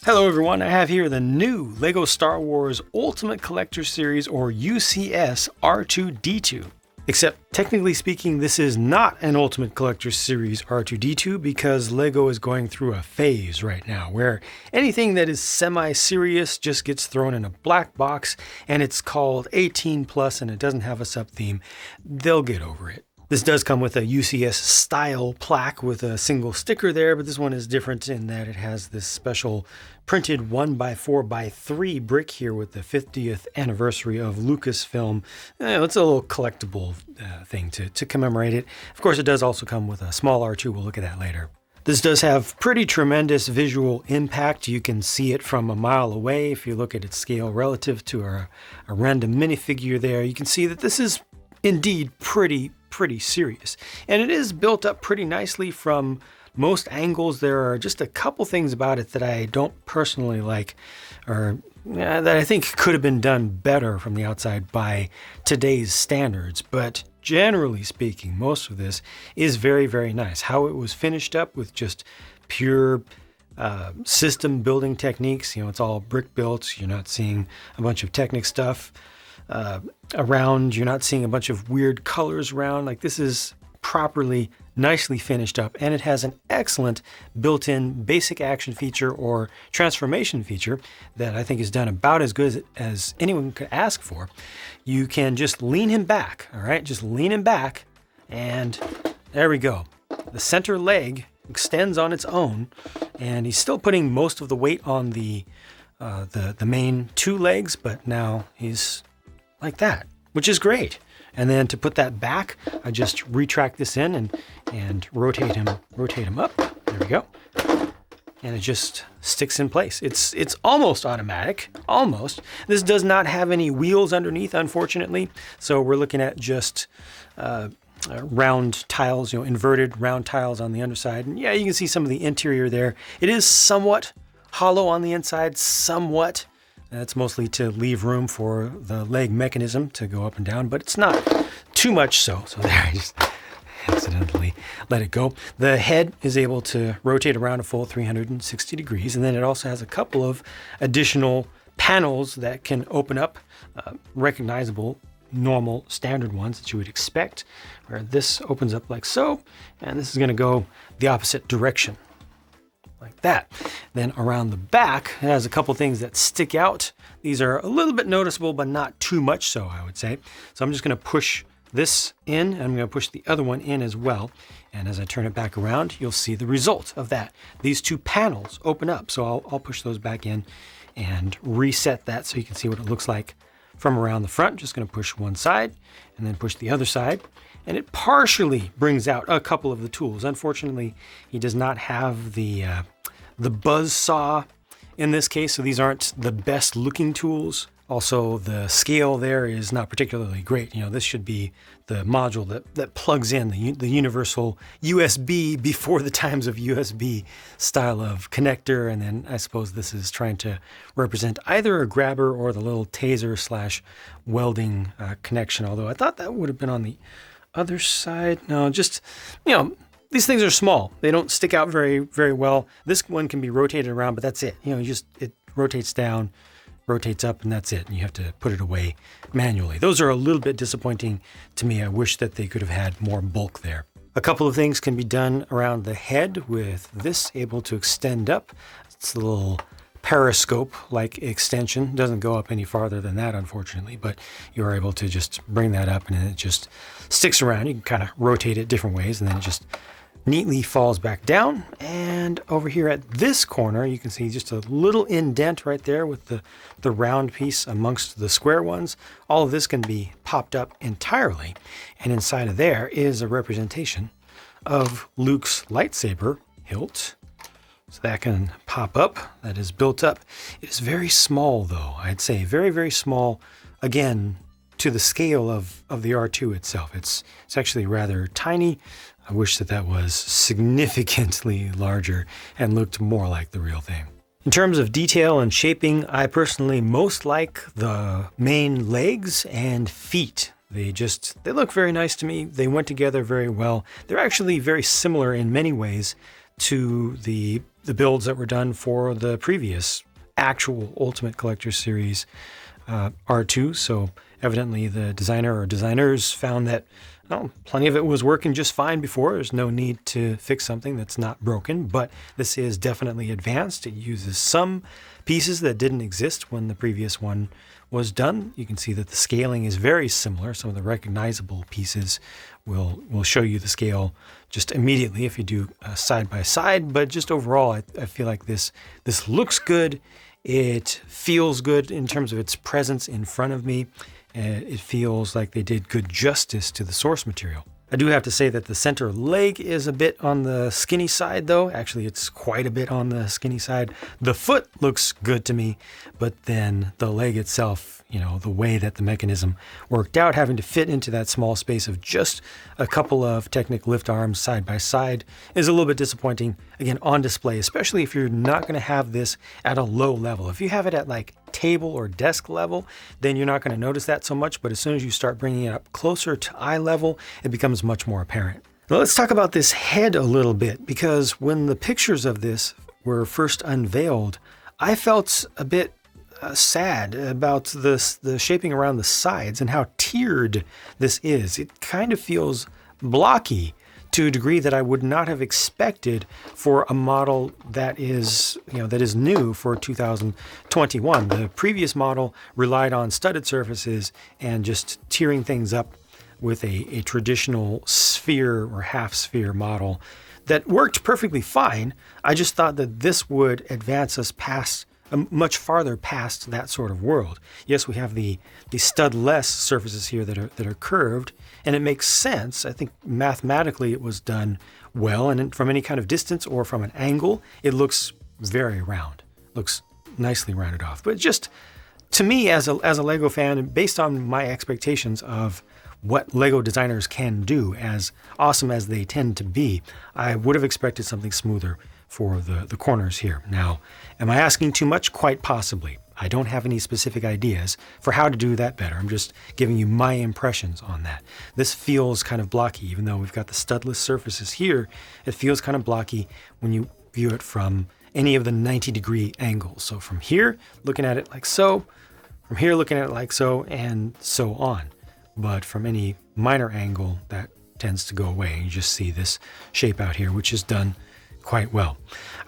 Hello everyone, I have here the new LEGO Star Wars Ultimate Collector Series, or UCS R2-D2. Except, technically speaking, this is not an Ultimate Collector Series R2-D2 because LEGO is going through a phase right now where anything that is semi-serious just gets thrown in a black box and it's called 18 plus and it doesn't have a sub-theme. They'll get over it. This does come with a UCS style plaque with a single sticker there, but this one is different in that it has this special printed 1x4x3 brick here with the 50th anniversary of Lucasfilm. It's a little collectible thing to commemorate it. Of course, it does also come with a small R2. We'll look at that later. This does have pretty tremendous visual impact. You can see it from a mile away. If you look at its scale relative to a random minifigure there, you can see that this is indeed pretty serious. And it is built up pretty nicely from most angles. There are just a couple things about it that I don't personally like, or that I think could have been done better from the outside by today's standards. But generally speaking, most of this is very nice. How it was finished up with just pure system building techniques. It's all brick built. You're not seeing a bunch of Technic stuff around. You're not seeing a bunch of weird colors around. Like, this is properly, nicely finished up, and it has an excellent built-in basic action feature or transformation feature that I think is done about as good as anyone could ask for. You can just lean him back, all right? Just lean him back, and there we go. The center leg extends on its own, and he's still putting most of the weight on the main two legs, but now he's like that, which is great. And then to put that back, I just retract this in and rotate him up. There we go. And it just sticks in place. It's almost automatic, almost. This does not have any wheels underneath, unfortunately. So we're looking at just round tiles, inverted round tiles on the underside. And yeah, you can see some of the interior there. It is somewhat hollow on the inside, somewhat. That's mostly to leave room for the leg mechanism to go up and down, but it's not too much so. So there, I just accidentally let it go. The head is able to rotate around a full 360 degrees, and then it also has a couple of additional panels that can open up, recognizable, normal, standard ones that you would expect, where this opens up like so, and this is going to go the opposite direction. Like that. Then around the back, it has a couple things that stick out. These are a little bit noticeable, but not too much so, I would say. So I'm just going to push this in, and I'm going to push the other one in as well. And as I turn it back around, you'll see the result of that. These two panels open up. So I'll push those back in and reset that so you can see what it looks like from around the front. Just going to push one side and then push the other side. And it partially brings out a couple of the tools. Unfortunately, he does not have the buzz saw in this case, so these aren't the best looking tools. Also, the scale there is not particularly great. This should be the module that plugs in, the universal USB before the times of USB style of connector. And then I suppose this is trying to represent either a grabber or the little taser / welding connection. Although I thought that would have been on the other side. No, just, these things are small. They don't stick out very well. This one can be rotated around, but that's it. It rotates down, rotates up, and that's it. And you have to put it away manually. Those are a little bit disappointing to me. I wish that they could have had more bulk there. A couple of things can be done around the head with this able to extend up. It's a little periscope-like extension. Doesn't go up any farther than that, unfortunately, but you are able to just bring that up and it just sticks around. You can kind of rotate it different ways, and then it just neatly falls back down. And over here at this corner, you can see just a little indent right there with the round piece amongst the square ones. All of this can be popped up entirely, and inside of there is a representation of Luke's lightsaber hilt. So that can pop up. That is built up. It is very small, though. I'd say very small. Again, to the scale of the R2 itself. It's actually rather tiny. I wish that was significantly larger and looked more like the real thing. In terms of detail and shaping, I personally most like the main legs and feet. They look very nice to me. They went together very well. They're actually very similar in many ways to the builds that were done for the previous actual Ultimate Collector Series R2. So evidently the designer or designers found that plenty of it was working just fine before. There's no need to fix something that's not broken, but this is definitely advanced. It uses some pieces that didn't exist when the previous one was done. You can see that the scaling is very similar. Some of the recognizable pieces will show you the scale just immediately if you do side by side, but just overall, I feel like this looks good. It feels good in terms of its presence in front of me. It feels like they did good justice to the source material. I do have to say that the center leg is a bit on the skinny side though. Actually, it's quite a bit on the skinny side. The foot looks good to me, but then the leg itself, the way that the mechanism worked out, having to fit into that small space of just a couple of Technic lift arms side by side is a little bit disappointing, again, on display, especially if you're not going to have this at a low level. If you have it at like table or desk level, then you're not going to notice that so much, but as soon as you start bringing it up closer to eye level, it becomes much more apparent. Now let's talk about this head a little bit, because when the pictures of this were first unveiled, I felt a bit sad about the shaping around the sides and how tiered this is. It kind of feels blocky to a degree that I would not have expected for a model that is new for 2021. The previous model relied on studded surfaces and just tiering things up with a traditional sphere or half sphere model that worked perfectly fine. I just thought that this would advance us much farther past that sort of world. Yes, we have the studless surfaces here that are curved, and it makes sense. I think mathematically it was done well, and from any kind of distance or from an angle, it looks very round. Looks nicely rounded off. But just to me, as a Lego fan, and based on my expectations of what Lego designers can do, as awesome as they tend to be, I would have expected something smoother for the corners here. Now, am I asking too much? Quite possibly. I don't have any specific ideas for how to do that better. I'm just giving you my impressions on that. This feels kind of blocky, even though we've got the studless surfaces here. It feels kind of blocky when you view it from any of the 90-degree angles. So from here, looking at it like so, from here, looking at it like so, and so on. But from any minor angle, that tends to go away. You just see this shape out here, which is done quite well.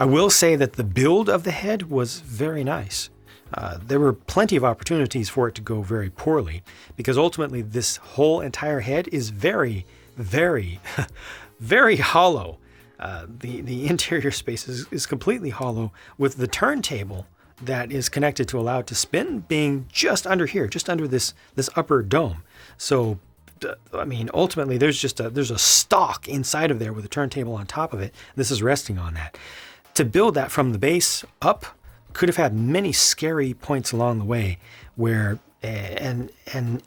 I will say that the build of the head was very nice. There were plenty of opportunities for it to go very poorly, because ultimately this whole entire head is very, very, very hollow. The interior space is completely hollow, with the turntable that is connected to allow it to spin being just under here, just under this upper dome. So I mean, ultimately, there's a stalk inside of there with a turntable on top of it. This is resting on that. To build that from the base up could have had many scary points along the way where an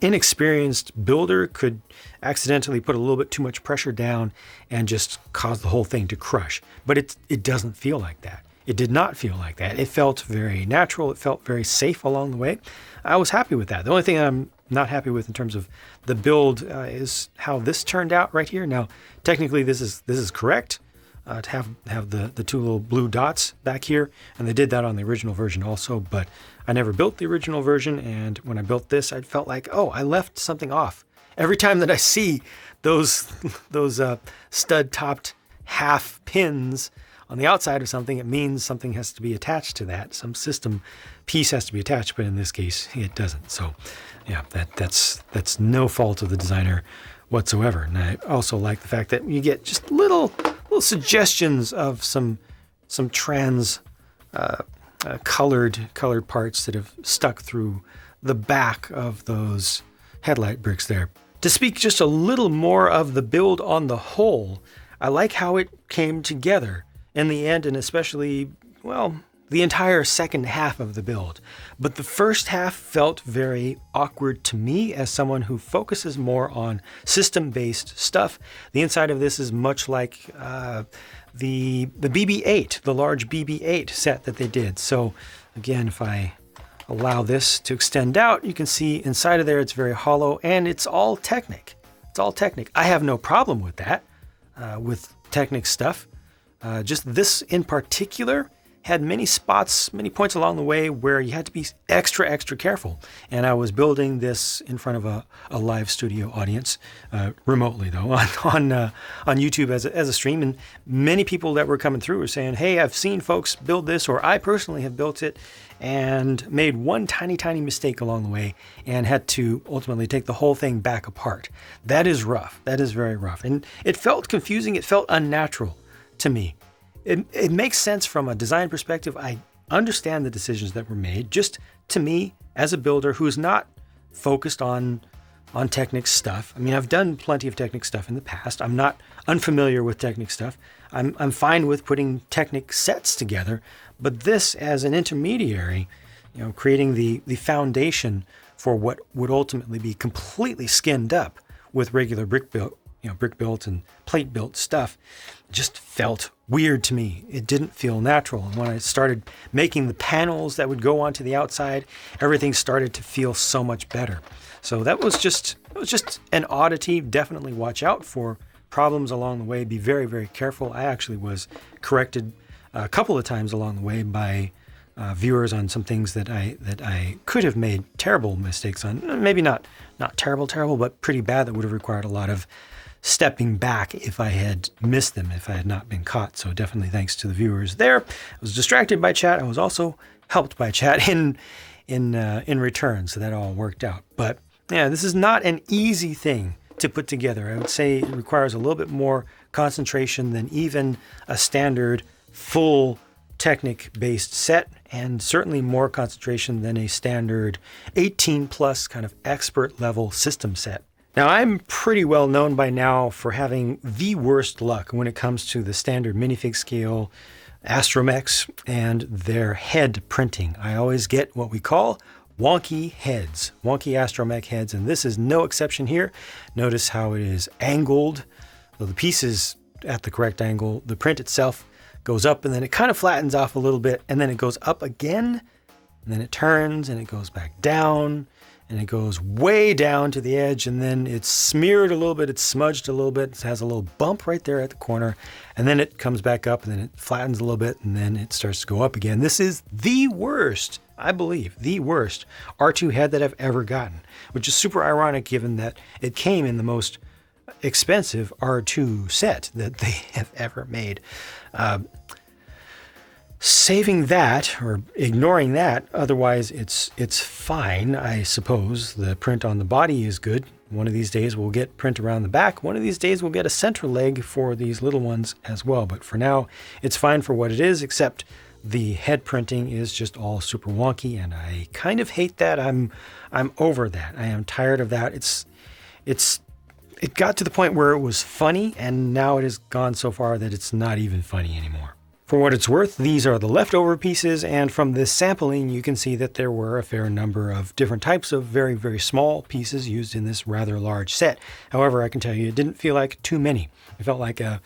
inexperienced builder could accidentally put a little bit too much pressure down and just cause the whole thing to crush. But it doesn't feel like that. It did not feel like that. It felt very natural. It felt very safe along the way. I was happy with that. The only thing I'm not happy with in terms of the build is how this turned out right here. Now, technically, this is correct to have the two little blue dots back here, and they did that on the original version also. But I never built the original version, and when I built this, I felt like, oh, I left something off. Every time that I see those stud-topped half pins on the outside of something, it means something has to be attached to that. Some system piece has to be attached, but in this case, it doesn't. So, yeah, that's no fault of the designer whatsoever. And I also like the fact that you get just little suggestions of some trans colored parts that have stuck through the back of those headlight bricks there. To speak just a little more of the build on the whole, I like how it came together in the end, and especially, well, the entire second half of the build. But the first half felt very awkward to me as someone who focuses more on system-based stuff. The inside of this is much like the BB-8, the large BB-8 set that they did. So again, if I allow this to extend out, you can see inside of there it's very hollow, and it's all Technic. It's all Technic. I have no problem with that, with Technic stuff. Just this in particular had many spots, many points along the way where you had to be extra careful. And I was building this in front of a live studio audience, remotely though, on YouTube as a stream. And many people that were coming through were saying, hey, I've seen folks build this, or I personally have built it and made one tiny mistake along the way and had to ultimately take the whole thing back apart. That is rough. That is very rough. And it felt confusing. It felt unnatural to me. It makes sense from a design perspective. I understand the decisions that were made. Just to me, as a builder who's not focused on Technic stuff. I mean, I've done plenty of Technic stuff in the past. I'm not unfamiliar with Technic stuff. I'm fine with putting Technic sets together, but this as an intermediary, creating the foundation for what would ultimately be completely skinned up with regular brick built and plate built stuff, just felt weird to me. It didn't feel natural. And when I started making the panels that would go onto the outside, everything started to feel so much better. So it was just an oddity. Definitely watch out for problems along the way. Be very careful. I actually was corrected a couple of times along the way by viewers on some things that I could have made terrible mistakes on. Maybe not terrible, but pretty bad, that would have required a lot of stepping back if I had missed them, if I had not been caught. So definitely thanks to the viewers there. I was distracted by chat. I was also helped by chat in return. So that all worked out. But yeah, this is not an easy thing to put together. I would say it requires a little bit more concentration than even a standard full Technic-based set, and certainly more concentration than a standard 18 plus kind of expert level system set. Now, I'm pretty well known by now for having the worst luck when it comes to the standard minifig scale astromechs and their head printing. I always get what we call wonky heads, wonky astromech heads, and this is no exception here. Notice how it is angled. So the piece is at the correct angle. The print itself goes up and then it kind of flattens off a little bit, and then it goes up again, and then it turns and it goes back down, and it goes way down to the edge, and then it's smeared a little bit, it's smudged a little bit, it has a little bump right there at the corner, and then it comes back up, and then it flattens a little bit, and then it starts to go up again. This is the worst, I believe, the worst R2 head that I've ever gotten, which is super ironic given that it came in the most expensive R2 set that they have ever made. Saving that, or ignoring that, otherwise it's fine, I suppose. The print on the body is good. One of these days we'll get print around the back. One of these days we'll get a center leg for these little ones as well. But for now, it's fine for what it is, except the head printing is just all super wonky, and I kind of hate that. I'm over that. I am tired of that. It got to the point where it was funny, and now it has gone so far that it's not even funny anymore. For what it's worth, these are the leftover pieces, and from this sampling you can see that there were a fair number of different types of very small pieces used in this rather large set. However, I can tell you it didn't feel like too many. It felt like a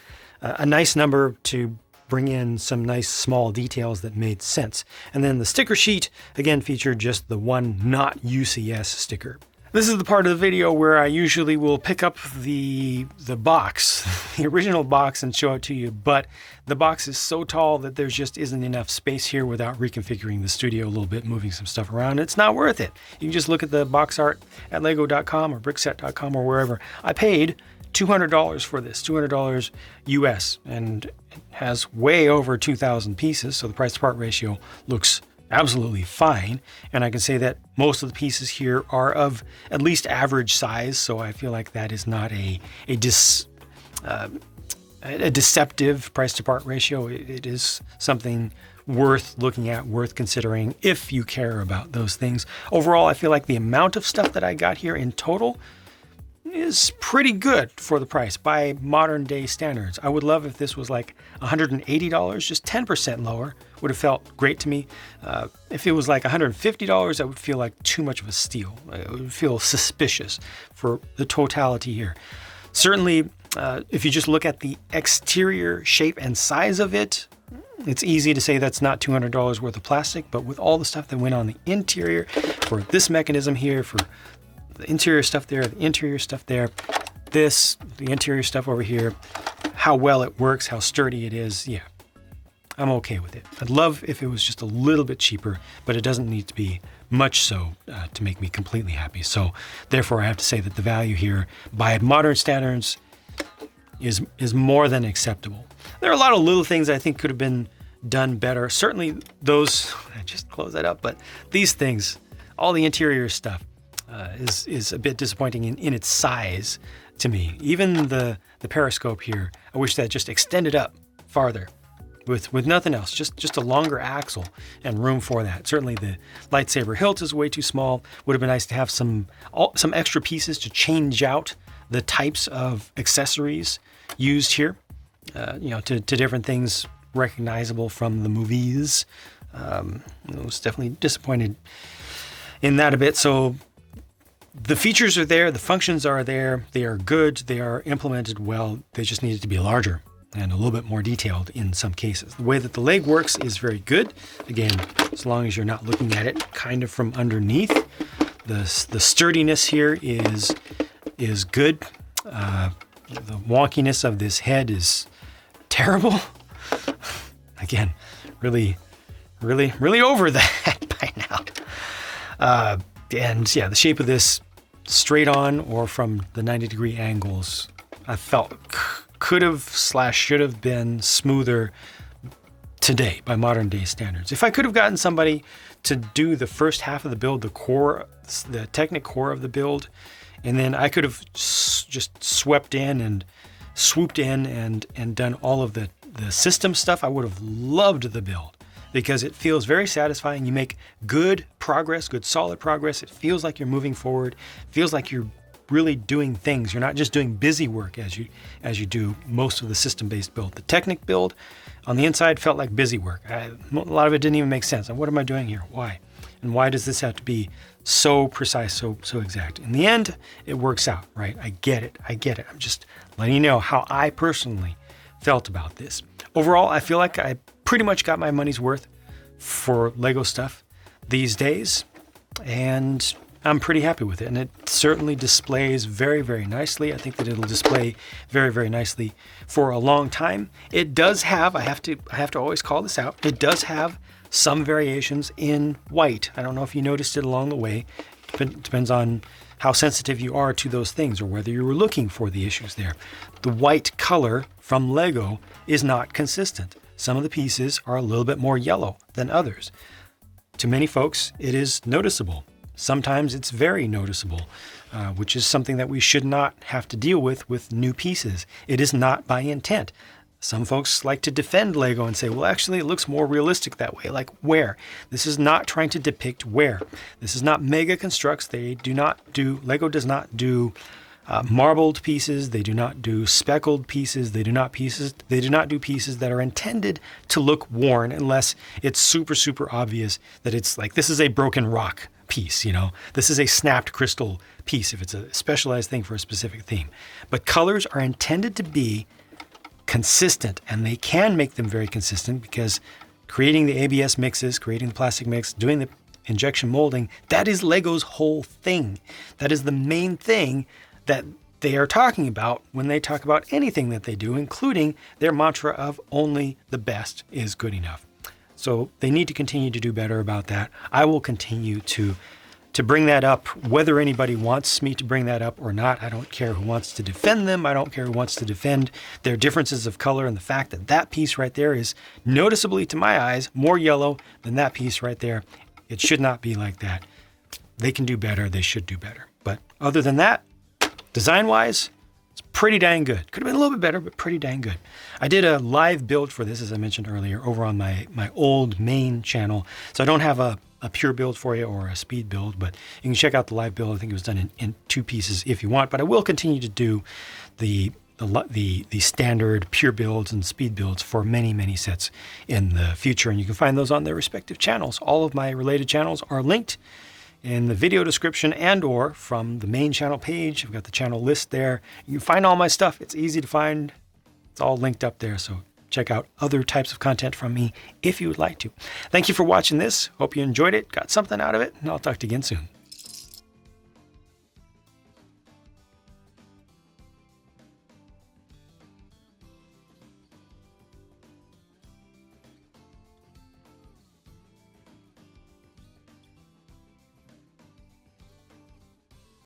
nice number to bring in some nice small details that made sense. And then the sticker sheet again featured just the one not UCS sticker. This is the part of the video where I usually will pick up the box, the original box, and show it to you, but the box is so tall that there just isn't enough space here without reconfiguring the studio a little bit, moving some stuff around. It's not worth it. You can just look at the box art at lego.com or brickset.com or wherever. I paid $200 for this, $200 US, and it has way over 2,000 pieces, so the price to part ratio looks absolutely fine. And I can say that most of the pieces here are of at least average size, so I feel like that is not a deceptive price to part ratio. It is something worth looking at, worth considering if you care about those things. Overall, I feel like the amount of stuff that I got here in total is pretty good for the price by modern day standards. I would love if this was like $180, just 10% lower would have felt great to me. If it was like $150, that would feel like too much of a steal. It would feel suspicious for the totality here. Certainly, if you just look at the exterior shape and size of it, it's easy to say that's not $200 worth of plastic, but with all the stuff that went on the interior, for this mechanism here, for the interior stuff there, the interior stuff there, the interior stuff over here, how well it works, how sturdy it is, yeah, I'm okay with it. I'd love if it was just a little bit cheaper, but it doesn't need to be much so to make me completely happy. So therefore, I have to say that the value here by modern standards is more than acceptable. There are a lot of little things I think could have been done better. Certainly those, I just close that up, but these things, all the interior stuff is a bit disappointing in its size to me. Even the periscope here, I wish that just extended up farther with nothing else, just a longer axle and room for that. Certainly the lightsaber hilt is way too small. Would have been nice to have some extra pieces to change out the types of accessories used here, to different things recognizable from the movies. I was definitely disappointed in that a bit. So the features are there, the functions are there, they are good, they are implemented well. They just needed to be larger and a little bit more detailed in some cases. The way that the leg works is very good. Again, as long as you're not looking at it kind of from underneath. The sturdiness here is good. The wonkiness of this head is terrible. Again, really over that by now. And yeah, the shape of this straight on or from the 90-degree angles, I felt could have / should have been smoother today by modern day standards. If I could have gotten somebody to do the first half of the build, the technic core of the build, and then I could have just swept in and swooped in and done all of the system stuff, I would have loved the build because it feels very satisfying. You make good progress, good solid progress. It feels like you're moving forward. It feels like you're really doing things. You're not just doing busy work as you do most of the system-based build. The Technic build on the inside felt like busy work. A lot of it didn't even make sense. And what am I doing here? Why? And why does this have to be so precise, so exact? In the end, it works out, right? I get it. I'm just letting you know how I personally felt about this. Overall, I feel like I pretty much got my money's worth for Lego stuff these days, and I'm pretty happy with it. And it certainly displays very, very nicely. I think that it'll display very, very nicely for a long time. It does have, I have to always call this out, it does have some variations in white. I don't know if you noticed it along the way. It depends on how sensitive you are to those things or whether you were looking for the issues there. The white color from Lego is not consistent. Some of the pieces are a little bit more yellow than others. To many folks, it is noticeable. Sometimes it's very noticeable, which is something that we should not have to deal with new pieces. It is not by intent. Some folks like to defend Lego and say, well, actually, it looks more realistic that way. Like wear. This is not trying to depict wear. This is not mega constructs. Lego does not do marbled pieces. They do not do speckled pieces. They do not do pieces that are intended to look worn unless it's super, super obvious that it's like, this is a broken rock piece, this is a snapped crystal piece if it's a specialized thing for a specific theme. But colors are intended to be consistent, and they can make them very consistent because creating the ABS mixes, creating the plastic mix, doing the injection molding, that is Lego's whole thing. That is the main thing that they are talking about when they talk about anything that they do, including their mantra of only the best is good enough. So they need to continue to do better about that. I will continue to bring that up, whether anybody wants me to bring that up or not. I don't care who wants to defend them. I don't care who wants to defend their differences of color and the fact that that piece right there is noticeably, to my eyes, more yellow than that piece right there. It should not be like that. They can do better. They should do better. But other than that, design-wise, it's pretty dang good. Could have been a little bit better, but pretty dang good. I did a live build for this, as I mentioned earlier, over on my old main channel. So I don't have a pure build for you or a speed build, but you can check out the live build. I think it was done in 2 pieces if you want, but I will continue to do the standard pure builds and speed builds for many, many sets in the future. And you can find those on their respective channels. All of my related channels are linked in the video description and or from the main channel page. I've got the channel list there. You can find all my stuff. It's easy to find. It's all linked up there. So check out other types of content from me if you would like to. Thank you for watching this. Hope you enjoyed it, got something out of it, and I'll talk to you again soon.